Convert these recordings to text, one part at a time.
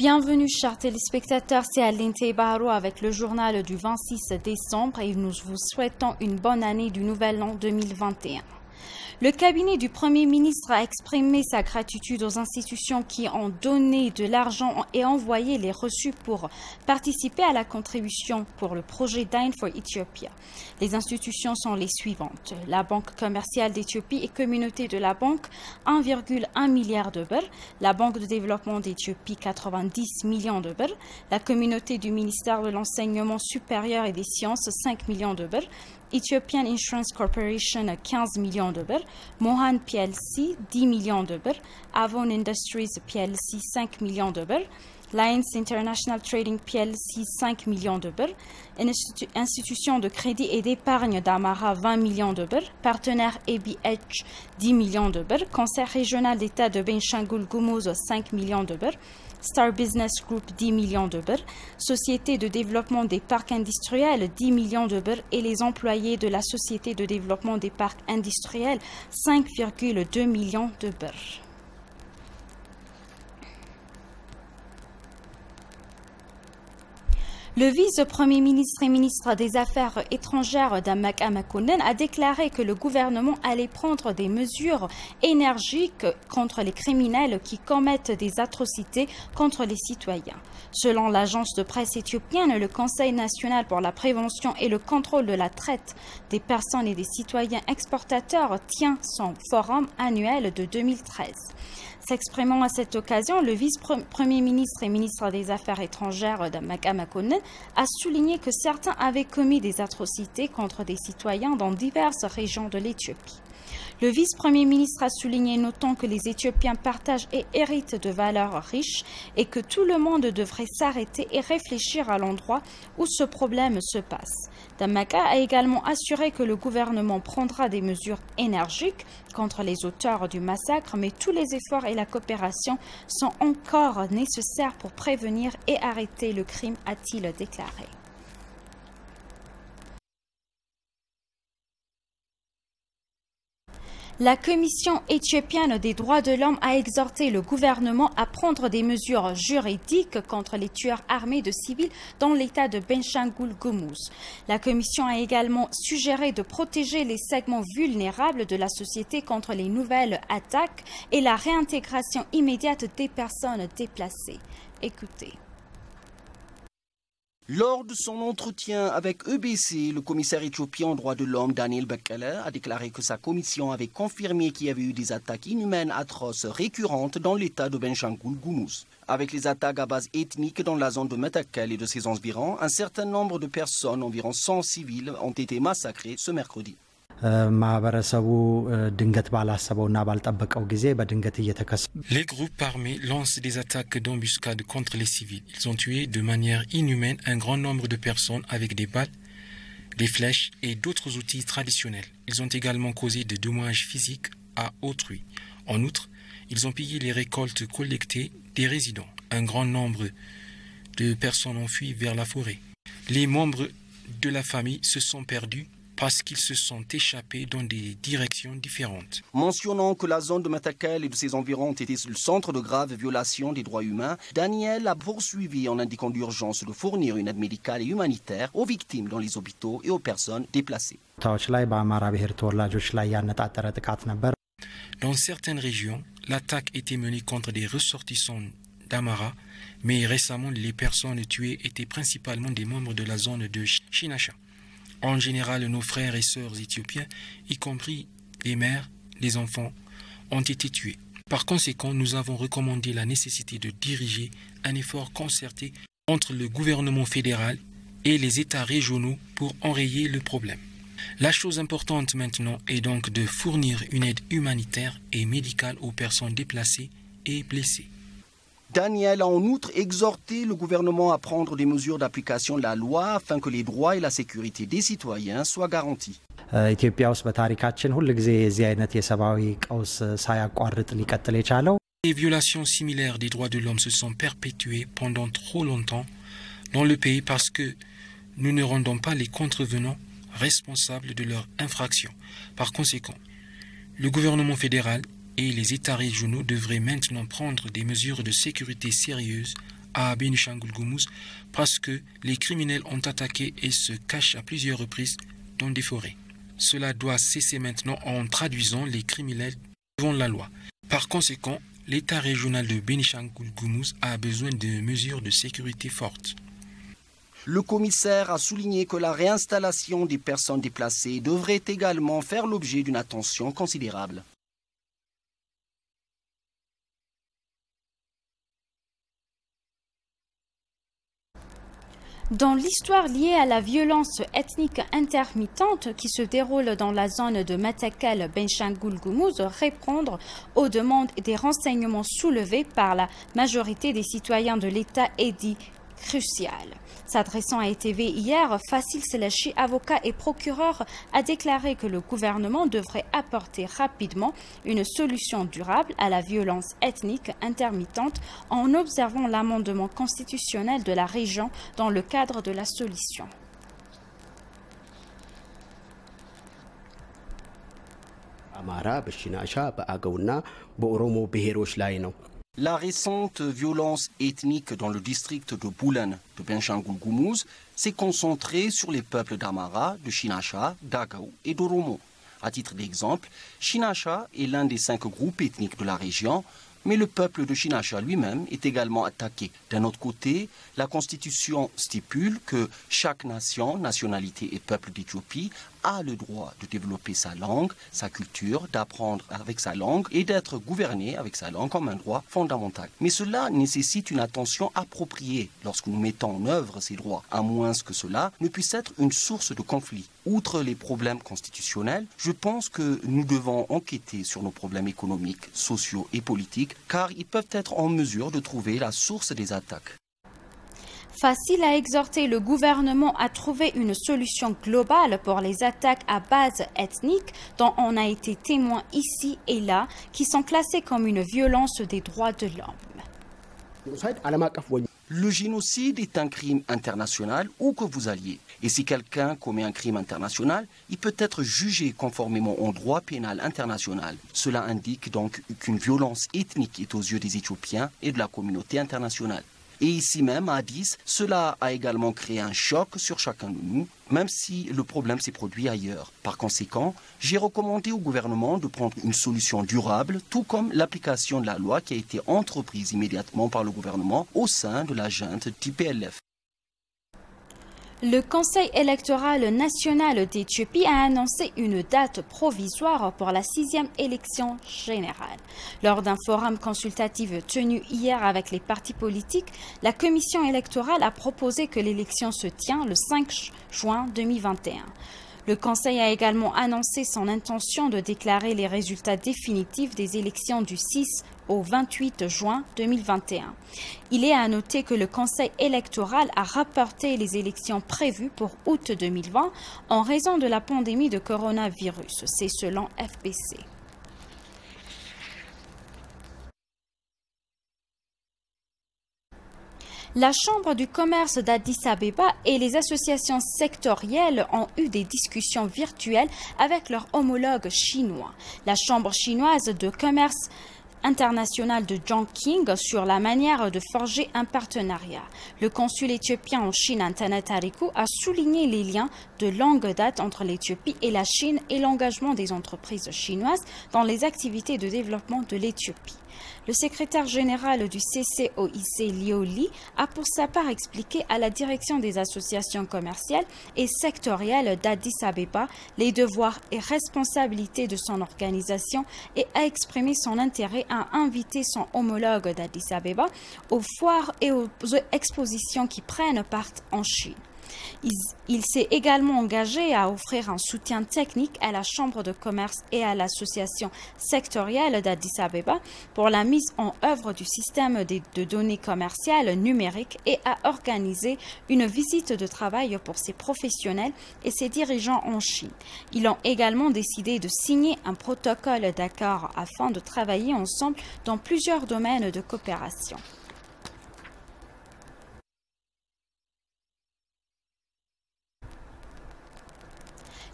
Bienvenue chers téléspectateurs, c'est Aline Tebaro avec le journal du 26 décembre et nous vous souhaitons une bonne année du nouvel an 2021. Le cabinet du Premier ministre a exprimé sa gratitude aux institutions qui ont donné de l'argent et envoyé les reçus pour participer à la contribution pour le projet Dine for Ethiopia. Les institutions sont les suivantes. La Banque commerciale d'Éthiopie et communauté de la Banque, 1,1 milliard de birr. La Banque de développement d'Éthiopie, 90 millions de birr. La communauté du ministère de l'Enseignement supérieur et des Sciences, 5 millions de birr. Ethiopian Insurance Corporation, 15 millions de birr. Mohan PLC, 10 millions de birr. Avon Industries PLC, 5 millions de birr. Lions International Trading PLC, 5 millions de birr. Institution de crédit et d'épargne d'Amara, 20 millions de birr. Partenaire ABH, 10 millions de birr. Conseil régional d'État de Benshangul Gumuz, 5 millions de birr. Star Business Group, 10 millions de birr. Société de développement des parcs industriels, 10 millions de birr. Et les employés de la Société de développement des parcs industriels, 5,2 millions de birr. Le vice-premier ministre et ministre des Affaires étrangères Damak Makonnen a déclaré que le gouvernement allait prendre des mesures énergiques contre les criminels qui commettent des atrocités contre les citoyens. Selon l'agence de presse éthiopienne, le Conseil national pour la prévention et le contrôle de la traite des personnes et des citoyens exportateurs tient son forum annuel de 2013. S'exprimant à cette occasion, le vice-premier ministre et ministre des Affaires étrangères Damak Makonnen a souligné que certains avaient commis des atrocités contre des citoyens dans diverses régions de l'Éthiopie. Le vice-premier ministre a souligné, notant que les Éthiopiens partagent et héritent de valeurs riches et que tout le monde devrait s'arrêter et réfléchir à l'endroit où ce problème se passe. Damaka a également assuré que le gouvernement prendra des mesures énergiques contre les auteurs du massacre, mais tous les efforts et la coopération sont encore nécessaires pour prévenir et arrêter le crime, a-t-il déclaré. La Commission éthiopienne des droits de l'homme a exhorté le gouvernement à prendre des mesures juridiques contre les tueurs armés de civils dans l'État de Benshangul Gumuz. La Commission a également suggéré de protéger les segments vulnérables de la société contre les nouvelles attaques et la réintégration immédiate des personnes déplacées. Écoutez. Lors de son entretien avec EBC, le commissaire éthiopien aux droits de l'homme Daniel Bekele a déclaré que sa commission avait confirmé qu'il y avait eu des attaques inhumaines atroces récurrentes dans l'état de Benshangul Gumuz. Avec les attaques à base ethnique dans la zone de Metakel et de ses environs, un certain nombre de personnes, environ 100 civils, ont été massacrés ce mercredi. Les groupes armés lancent des attaques d'embuscade contre les civils. Ils ont tué de manière inhumaine un grand nombre de personnes avec des balles, des flèches et d'autres outils traditionnels. Ils ont également causé des dommages physiques à autrui. En outre, ils ont pillé les récoltes collectées des résidents. Un grand nombre de personnes ont fui vers la forêt. Les membres de la famille se sont perdus parce qu'ils se sont échappés dans des directions différentes. Mentionnant que la zone de Metakel et de ses environs ont été le centre de graves violations des droits humains, Daniel a poursuivi en indiquant l'urgence de fournir une aide médicale et humanitaire aux victimes dans les hôpitaux et aux personnes déplacées. Dans certaines régions, l'attaque était menée contre des ressortissants d'Amara, mais récemment, les personnes tuées étaient principalement des membres de la zone de Shinasha. En général, nos frères et sœurs éthiopiens, y compris les mères, les enfants, ont été tués. Par conséquent, nous avons recommandé la nécessité de diriger un effort concerté entre le gouvernement fédéral et les États régionaux pour enrayer le problème. La chose importante maintenant est donc de fournir une aide humanitaire et médicale aux personnes déplacées et blessées. Daniel a en outre exhorté le gouvernement à prendre des mesures d'application de la loi afin que les droits et la sécurité des citoyens soient garantis. Les violations similaires des droits de l'homme se sont perpétuées pendant trop longtemps dans le pays parce que nous ne rendons pas les contrevenants responsables de leurs infractions. Par conséquent, le gouvernement fédéral et les États régionaux devraient maintenant prendre des mesures de sécurité sérieuses à Bénichangul-Goumouz parce que les criminels ont attaqué et se cachent à plusieurs reprises dans des forêts. Cela doit cesser maintenant en traduisant les criminels devant la loi. Par conséquent, l'État régional de Bénichangul-Goumouz a besoin de mesures de sécurité fortes. Le commissaire a souligné que la réinstallation des personnes déplacées devrait également faire l'objet d'une attention considérable. Dans l'histoire liée à la violence ethnique intermittente qui se déroule dans la zone de Matakal, Bénichangul-Goumouz, répondre aux demandes et des renseignements soulevés par la majorité des citoyens de l'État est dit crucial. S'adressant à ETV hier, Fassil Selachi, avocat et procureur, a déclaré que le gouvernement devrait apporter rapidement une solution durable à la violence ethnique intermittente en observant l'amendement constitutionnel de la région dans le cadre de la solution. La récente violence ethnique dans le district de Boulan de Bénichangul-Goumouz s'est concentrée sur les peuples d'Amara, de Chinasha, d'Agaou et d'Oromo. À titre d'exemple, Chinasha est l'un des 5 groupes ethniques de la région, mais le peuple de Chinasha lui-même est également attaqué. D'un autre côté, la Constitution stipule que chaque nation, nationalité et peuple d'Éthiopie a le droit de développer sa langue, sa culture, d'apprendre avec sa langue et d'être gouverné avec sa langue comme un droit fondamental. Mais cela nécessite une attention appropriée lorsque nous mettons en œuvre ces droits, à moins que cela ne puisse être une source de conflit. Outre les problèmes constitutionnels, je pense que nous devons enquêter sur nos problèmes économiques, sociaux et politiques, car ils peuvent être en mesure de trouver la source des attaques. Fassil a exhorté le gouvernement à trouver une solution globale pour les attaques à base ethnique dont on a été témoin ici et là, qui sont classées comme une violence des droits de l'homme. Le génocide est un crime international où que vous alliez. Et si quelqu'un commet un crime international, il peut être jugé conformément au droit pénal international. Cela indique donc qu'une violence ethnique est aux yeux des Éthiopiens et de la communauté internationale. Et ici même, à Addis, cela a également créé un choc sur chacun de nous, même si le problème s'est produit ailleurs. Par conséquent, j'ai recommandé au gouvernement de prendre une solution durable, tout comme l'application de la loi qui a été entreprise immédiatement par le gouvernement au sein de la junte du PLF. Le Conseil électoral national d'Éthiopie a annoncé une date provisoire pour la 6e élection générale. Lors d'un forum consultatif tenu hier avec les partis politiques, la commission électorale a proposé que l'élection se tient le 5 juin 2021. Le Conseil a également annoncé son intention de déclarer les résultats définitifs des élections du 6 au 28 juin 2021. Il est à noter que le Conseil électoral a reporté les élections prévues pour août 2020 en raison de la pandémie de coronavirus. C'est selon FBC. La Chambre du commerce d'Addis Abeba et les associations sectorielles ont eu des discussions virtuelles avec leurs homologues chinois. La Chambre chinoise de commerce international de Chongqing sur la manière de forger un partenariat. Le consul éthiopien en Chine, Antanet Tariku, a souligné les liens de longue date entre l'Éthiopie et la Chine et l'engagement des entreprises chinoises dans les activités de développement de l'Éthiopie. Le secrétaire général du CCOIC, Liu Li, a pour sa part expliqué à la direction des associations commerciales et sectorielles d'Addis Abeba les devoirs et responsabilités de son organisation et a exprimé son intérêt à inviter son homologue d'Addis Abeba aux foires et aux expositions qui prennent part en Chine. Il s'est également engagé à offrir un soutien technique à la Chambre de commerce et à l'association sectorielle d'Addis Abeba pour la mise en œuvre du système de données commerciales numériques et à organiser une visite de travail pour ses professionnels et ses dirigeants en Chine. Ils ont également décidé de signer un protocole d'accord afin de travailler ensemble dans plusieurs domaines de coopération.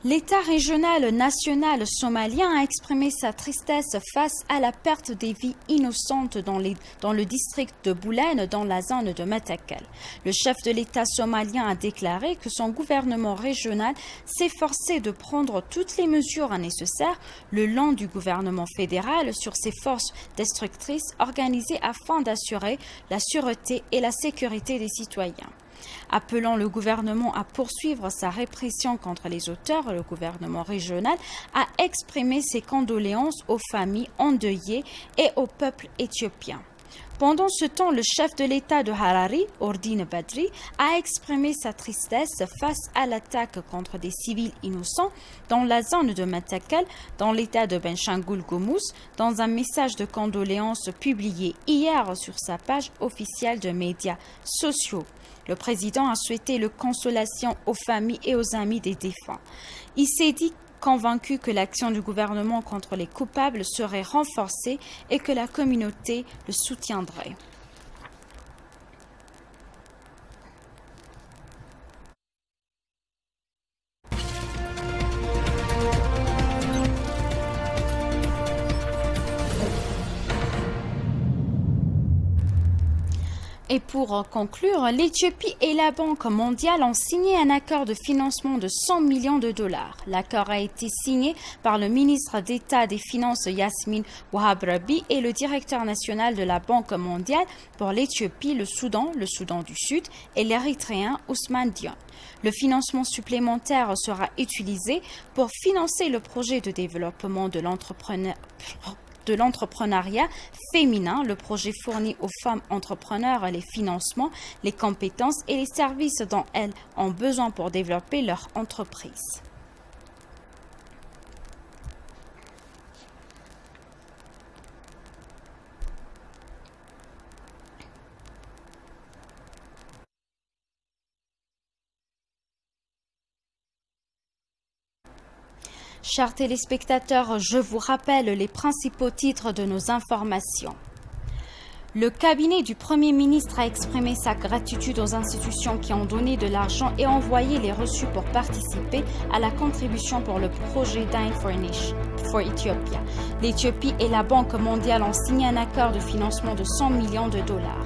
L'État régional national somalien a exprimé sa tristesse face à la perte des vies innocentes dans le district de Boulen, dans la zone de Matakel. Le chef de l'État somalien a déclaré que son gouvernement régional s'efforçait de prendre toutes les mesures nécessaires le long du gouvernement fédéral sur ces forces destructrices organisées afin d'assurer la sûreté et la sécurité des citoyens. Appelant le gouvernement à poursuivre sa répression contre les auteurs, le gouvernement régional a exprimé ses condoléances aux familles endeuillées et au peuple éthiopien. Pendant ce temps, le chef de l'État de Harari, Ordine Badri, a exprimé sa tristesse face à l'attaque contre des civils innocents dans la zone de Matakel, dans l'État de Benshangul Gumuz, dans un message de condoléances publié hier sur sa page officielle de médias sociaux. Le président a souhaité la consolation aux familles et aux amis des défunts. Il s'est dit convaincu que l'action du gouvernement contre les coupables serait renforcée et que la communauté le soutiendrait. Et pour conclure, l'Éthiopie et la Banque mondiale ont signé un accord de financement de 100 millions de dollars. L'accord a été signé par le ministre d'État des Finances Yasmine Ouahabrabi et le directeur national de la Banque mondiale pour l'Éthiopie, le Soudan du Sud et l'Érythréen Ousmane Dione. Le financement supplémentaire sera utilisé pour financer le projet de développement de l'entrepreneuriat féminin. Le projet fournit aux femmes entrepreneurs les financements, les compétences et les services dont elles ont besoin pour développer leur entreprise. Chers téléspectateurs, je vous rappelle les principaux titres de nos informations. Le cabinet du Premier ministre a exprimé sa gratitude aux institutions qui ont donné de l'argent et envoyé les reçus pour participer à la contribution pour le projet Dine for Ethiopia. L'Éthiopie et la Banque mondiale ont signé un accord de financement de 100 millions de dollars.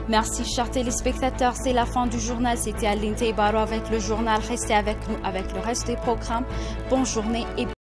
Merci, chers téléspectateurs. C'est la fin du journal. C'était Aline Teibaro avec le journal. Restez avec nous avec le reste des programmes. Bonne journée et